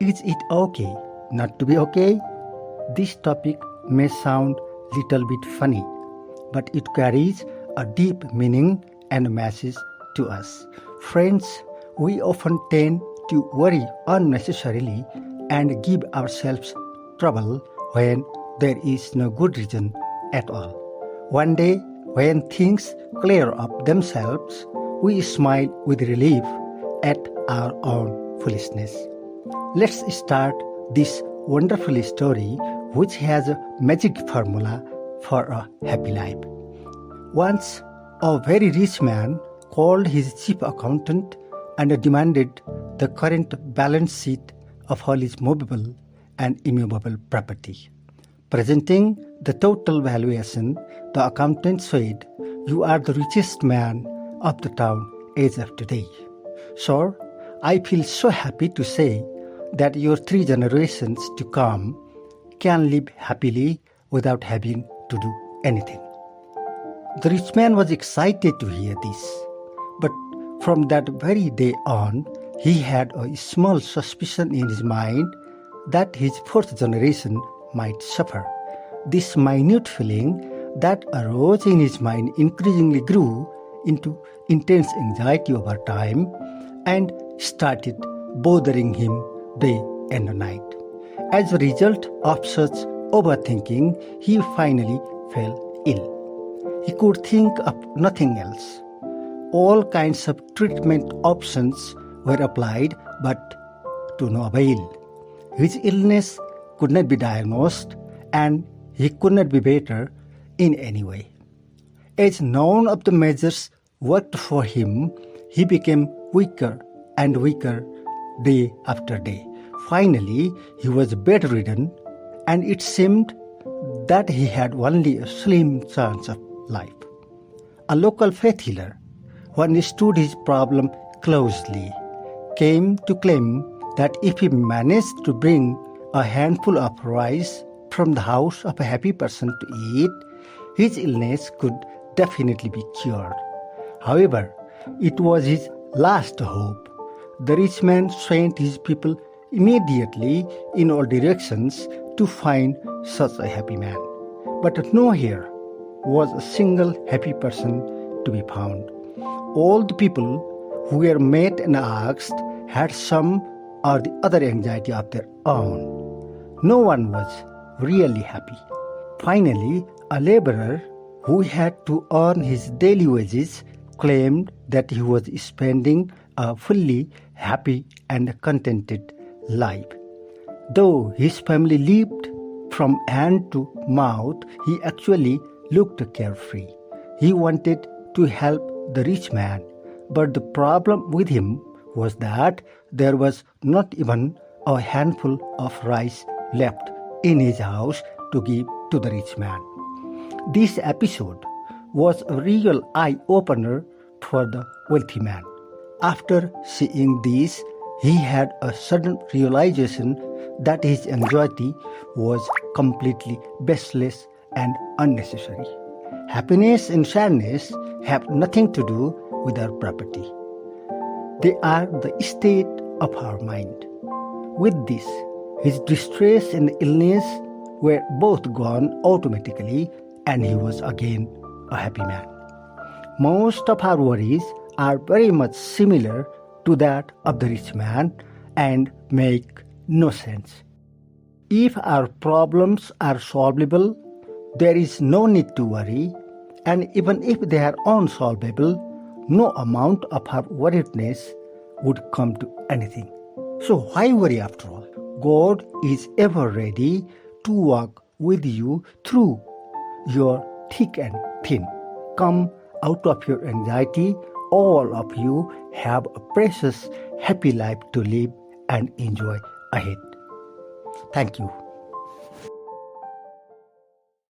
Is it okay not to be okay? This topic may sound little bit funny, but it carries a deep meaning and message to us. Friends, we often tend to worry unnecessarily and give ourselves trouble when there is no good reason at all. One day, when things clear up themselves, we smile with relief at our own foolishness. Let's start this wonderful story which has a magic formula for a happy life. Once, a very rich man called his chief accountant and demanded the current balance sheet of all his movable and immovable property. Presenting the total valuation, the accountant said, "You are the richest man of the town as of today. Sir, I feel so happy to say that your 3 generations to come can live happily without having to do anything." The rich man was excited to hear this, but from that very day on, he had a small suspicion in his mind that his 4th generation might suffer. This minute feeling that arose in his mind increasingly grew into intense anxiety over time and started bothering him day and night. As a result of such overthinking, he finally fell ill. He could think of nothing else. All kinds of treatment options were applied, but to no avail. His illness could not be diagnosed, and he could not be better in any way. As none of the measures worked for him, he became weaker and weaker day after day. Finally, he was bedridden, and it seemed that he had only a slim chance of life. A local faith healer, who understood his problem closely, came to claim that if he managed to bring a handful of rice from the house of a happy person to eat, his illness could definitely be cured. However, it was his last hope. The rich man sent his people immediately in all directions to find such a happy man. But nowhere was a single happy person to be found. All the people who were met and asked had some or the other anxiety of their own. No one was really happy. Finally, a laborer who had to earn his daily wages claimed that he was spending a fully happy and contented life. Though his family lived from hand to mouth, he actually looked carefree. He wanted to help the rich man, but the problem with him was that there was not even a handful of rice left in his house to give to the rich man. This episode was a real eye-opener for the wealthy man. After seeing this, he had a sudden realization that his anxiety was completely baseless and unnecessary. Happiness and sadness have nothing to do with our property. They are the state of our mind. With this, his distress and illness were both gone automatically, and he was again a happy man. Most of our worries are very much similar to that of the rich man and make no sense. If our problems are solvable, there is no need to worry, and even if they are unsolvable, no amount of our worriedness would come to anything. So why worry after all? God is ever ready to walk with you through your thick and thin. Come out of your anxiety. All of you have a precious, happy life to live and enjoy ahead. Thank you.